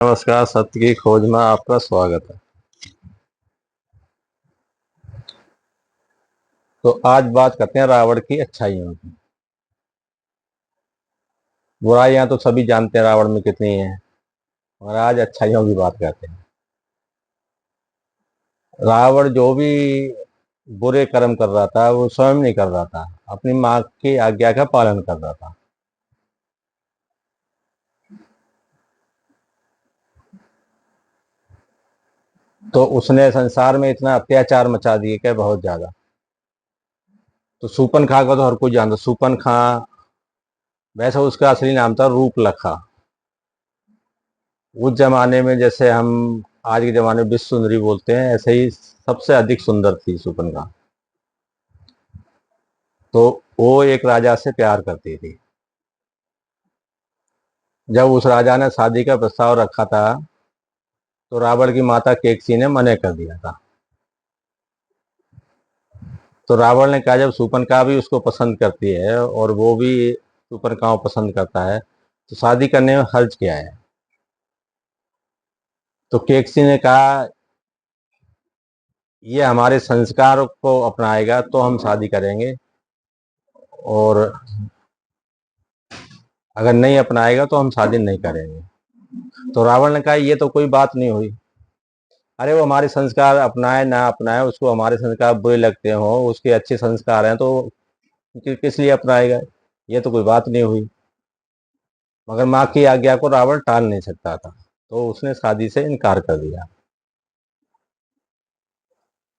नमस्कार। सत्य की खोज में आपका स्वागत है। तो आज बात करते हैं रावण की अच्छाइयों की। बुराइयां तो सभी जानते हैं रावण में कितनी हैं, और आज अच्छाइयों की बात करते हैं। रावण जो भी बुरे कर्म कर रहा था वो स्वयं नहीं कर रहा था, अपनी माँ की आज्ञा का पालन कर रहा था। तो उसने संसार में इतना अत्याचार मचा दिए कि बहुत ज्यादा। तो सूपन खा का तो हर कोई जानता। सूपन खा वैसे उसका असली नाम था रूपलखा। उस जमाने में जैसे हम आज के जमाने में विश्व सुंदरी बोलते हैं, ऐसे ही सबसे अधिक सुंदर थी सुपनखा। तो वो एक राजा से प्यार करती थी। जब उस राजा ने शादी का प्रस्ताव रखा था तो रावण की माता केकसी ने मना कर दिया था। तो रावण ने कहा जब सुपनखा भी उसको पसंद करती है और वो भी सुपनखा को पसंद करता है तो शादी करने में हर्ज क्या है। तो केकसी ने कहा ये हमारे संस्कार को अपनाएगा तो हम शादी करेंगे, और अगर नहीं अपनाएगा तो हम शादी नहीं करेंगे। तो रावण ने कहा ये तो कोई बात नहीं हुई। अरे वो हमारे संस्कार अपनाए ना अपनाए, उसको हमारे संस्कार बुरे लगते हो, उसके अच्छे संस्कार हैं तो किस लिए अपनाएगा। ये तो कोई बात नहीं हुई। मगर माँ की आज्ञा को रावण टाल नहीं सकता था, तो उसने शादी से इनकार कर दिया।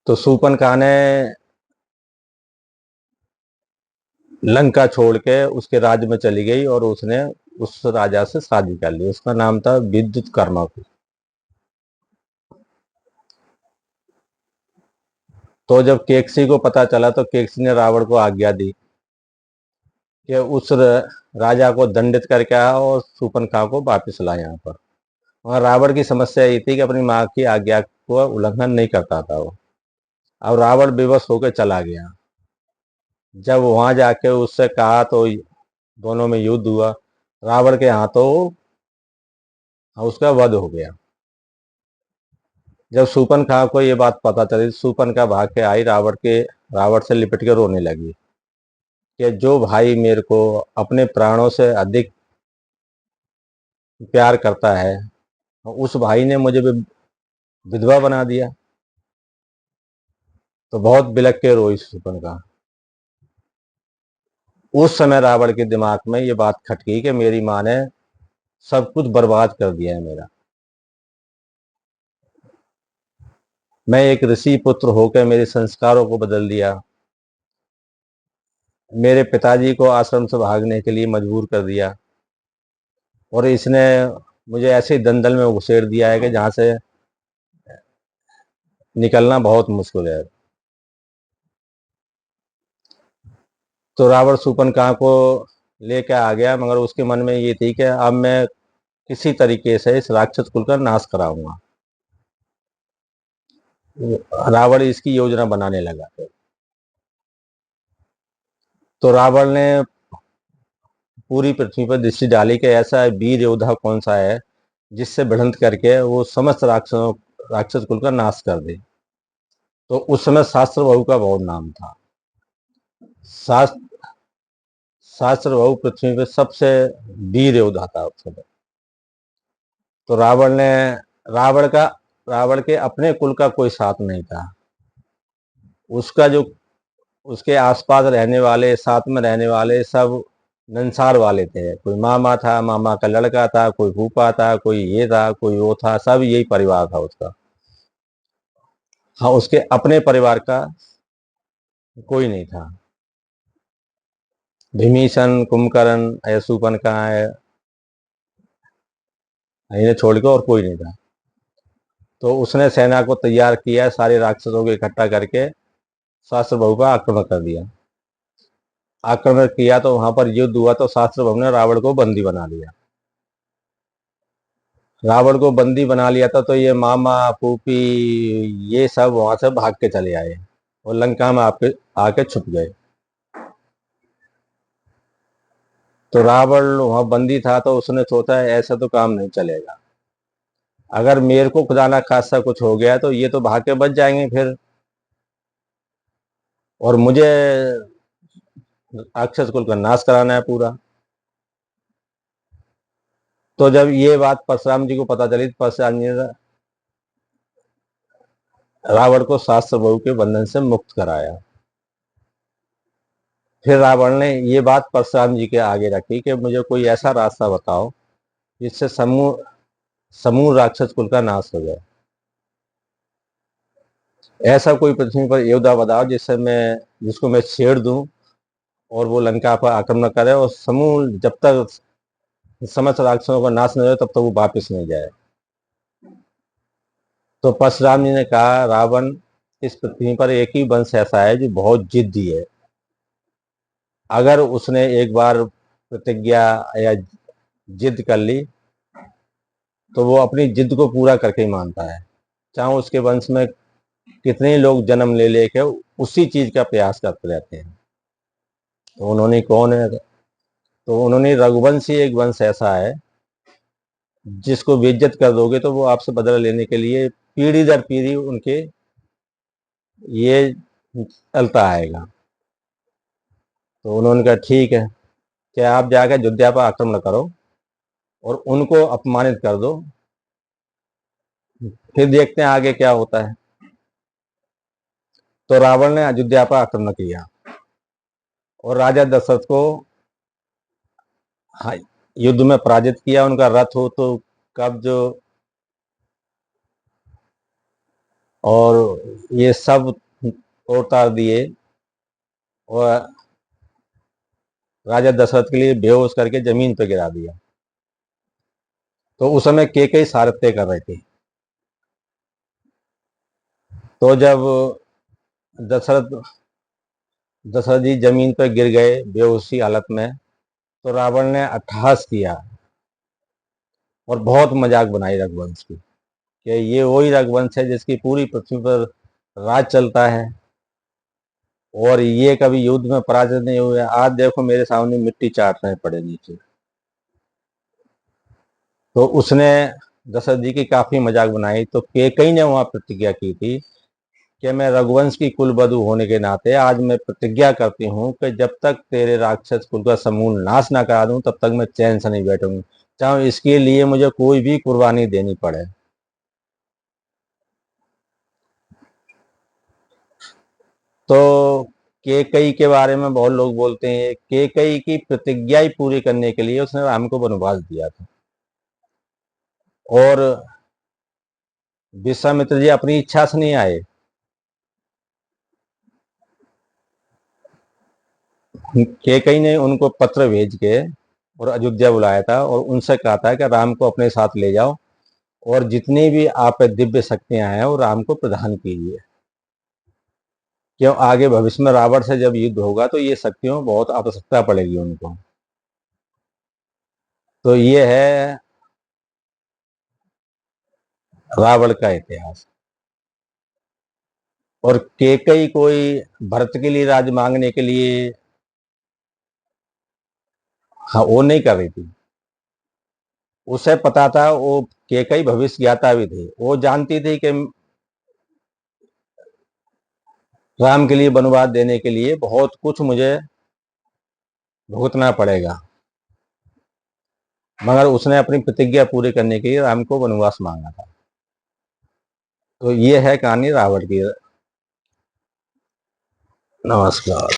तो शूर्पणखा ने लंका छोड़ के उसके राज्य में चली गई और उसने उस राजा से शादी कर ली। उसका नाम था विद्युत। तो जब केकसी को पता चला तो केकसी ने रावण को आज्ञा दी कि उस राजा को दंडित करके आ और शूर्पणखा को वापस ला यहाँ पर। वहाँ रावण की समस्या ये थी कि अपनी माँ की आज्ञा को उल्लंघन नहीं करता था वो। अब रावण विवश होकर चला गया। जब वहां जाके उससे कहा तो दोनों में युद्ध हुआ। रावण के हाथों उसका वध हो गया। जब शूर्पणखा को ये बात पता चली, शूर्पणखा भाग के आई रावण से लिपट के रोने लगी कि जो भाई मेरे को अपने प्राणों से अधिक प्यार करता है, उस भाई ने मुझे विधवा बना दिया। तो बहुत बिलख के रोई शूर्पणखा। उस समय रावण के दिमाग में ये बात खटकी कि मेरी माँ ने सब कुछ बर्बाद कर दिया है मेरा। मैं एक ऋषि पुत्र होकर मेरे संस्कारों को बदल दिया, मेरे पिताजी को आश्रम से भागने के लिए मजबूर कर दिया, और इसने मुझे ऐसे दलदल में घुसेड़ दिया है कि जहां से निकलना बहुत मुश्किल है। तो रावण शूर्पणखा को लेकर आ गया, मगर उसके मन में ये थी कि अब मैं किसी तरीके से इस राक्षस कुल का नाश कराऊंगा। रावण इसकी योजना बनाने लगा। तो रावण ने पूरी पृथ्वी पर दृष्टि डाली कि ऐसा वीर योद्धा कौन सा है जिससे भिड़ंत करके वो समस्त राक्षस कुल का नाश कर दे। तो उस समय शास्त्र बहू का बहुत नाम था। शास्त्र शास्त्र बहू पृथ्वी पर सबसे वीर योद्धा था उस समय। तो रावण के अपने कुल का कोई साथ नहीं था। उसका जो उसके आसपास रहने वाले, साथ में रहने वाले सब नंसार वाले थे। कोई मामा था, मामा का लड़का था, कोई फूफा था, कोई ये था, कोई वो था, सब यही परिवार था उसका। हाँ, उसके अपने परिवार का कोई नहीं था। भीमीशन, कुंभकर्ण, शूर्पणखा है, इन्हें छोड़ के और कोई नहीं था। तो उसने सेना को तैयार किया, सारे राक्षसों को इकट्ठा करके शास्त्र बहू का आक्रमण कर दिया। आक्रमण किया तो वहां पर युद्ध हुआ, तो शास्त्र बहू ने रावण को बंदी बना लिया। रावण को बंदी बना लिया था तो ये मामा, फूफी, ये सब वहां से भाग के चले आए और लंका में आके आके छुप गए। तो रावण वहां बंदी था तो उसने सोचा ऐसा तो काम नहीं चलेगा। अगर मेरे को खुदा ना खास्ता कुछ हो गया तो ये तो भाग के बच जाएंगे फिर, और मुझे राक्षस कुल का नाश कराना है पूरा। तो जब ये बात परशुराम जी को पता चली तो परशुराम जी ने रावण को सहस्त्र बहु के बंधन से मुक्त कराया। फिर रावण ने ये बात परशुराम जी के आगे रखी कि मुझे कोई ऐसा रास्ता बताओ जिससे समूह समूह राक्षस कुल का नाश हो जाए। ऐसा कोई पृथ्वी पर योद्धा बताओ जिसको मैं छेड़ दूं और वो लंका पर आक्रमण करे और समूह जब तक समस्त राक्षसों का नाश नहीं हो तब तक वो वापिस नहीं जाए। तो परशुराम जी ने कहा, रावण, इस पृथ्वी पर एक ही वंश ऐसा है जो बहुत जिद्दी है। अगर उसने एक बार प्रतिज्ञा या जिद कर ली तो वो अपनी जिद को पूरा करके ही मानता है, चाहे उसके वंश में कितने लोग जन्म ले लेके उसी चीज का प्रयास करते रहते हैं। तो उन्होंने कौन है? तो उन्होंने रघुवंशी एक वंश ऐसा है जिसको बेइज्जत कर दोगे तो वो आपसे बदला लेने के लिए पीढ़ी दर पीढ़ी उनके ये चलता आएगा। तो उन्होंने कहा ठीक है, कि आप जाकर अयोध्या पर आक्रमण करो और उनको अपमानित कर दो, फिर देखते हैं आगे क्या होता है। तो रावण ने अयोध्या पर आक्रमण किया और राजा दशरथ को, हाँ, युद्ध में पराजित किया। उनका रथ हो तो कब्ज और ये सब उतार दिए और राजा दशरथ के लिए बेहोश करके जमीन पर गिरा दिया। तो उस समय केकई सारथ्य कर रहे थे। तो जब दशरथ दशरथ जी जमीन पर गिर गए बेहोशी हालत में, तो रावण ने अट्टहास किया और बहुत मजाक बनाई रघुवंश की, कि ये वही रघुवंश है जिसकी पूरी पृथ्वी पर राज चलता है और ये कभी युद्ध में पराजित नहीं हुए। आज देखो मेरे सामने मिट्टी चाटने पड़े नीचे। तो उसने दशरथ जी की काफी मजाक बनाई। तो केकई ने वहां प्रतिज्ञा की थी कि मैं रघुवंश की कुल वधू होने के नाते आज मैं प्रतिज्ञा करती हूँ कि जब तक तेरे राक्षस कुल का समूल नाश ना करा दूं तब तक मैं चैन से नहीं बैठूंगी, चाहे इसके लिए मुझे कोई भी कुर्बानी देनी पड़े। तो केकई के बारे में बहुत लोग बोलते हैं, केकई की प्रतिज्ञा ही पूरी करने के लिए उसने राम को वनवास दिया था। और विश्वामित्र जी अपनी इच्छा से नहीं आए, केकई ने उनको पत्र भेज के और अयोध्या बुलाया था और उनसे कहा था कि राम को अपने साथ ले जाओ और जितनी भी आप दिव्य शक्तियां हैं वो राम को प्रदान कीजिए, क्यों आगे भविष्य में रावण से जब युद्ध होगा तो ये शक्तियों बहुत आवश्यकता पड़ेगी उनको। तो ये है रावण का इतिहास। और केकई कोई भरत के लिए राज मांगने के लिए, हाँ, वो नहीं कर रही थी। उसे पता था, वो केकई भविष्य ज्ञाता भी थे, वो जानती थी कि राम के लिए वनवास देने के लिए बहुत कुछ मुझे भुगतना पड़ेगा, मगर उसने अपनी प्रतिज्ञा पूरी करने के लिए राम को वनवास मांगा था। तो ये है कहानी रावण की। नमस्कार।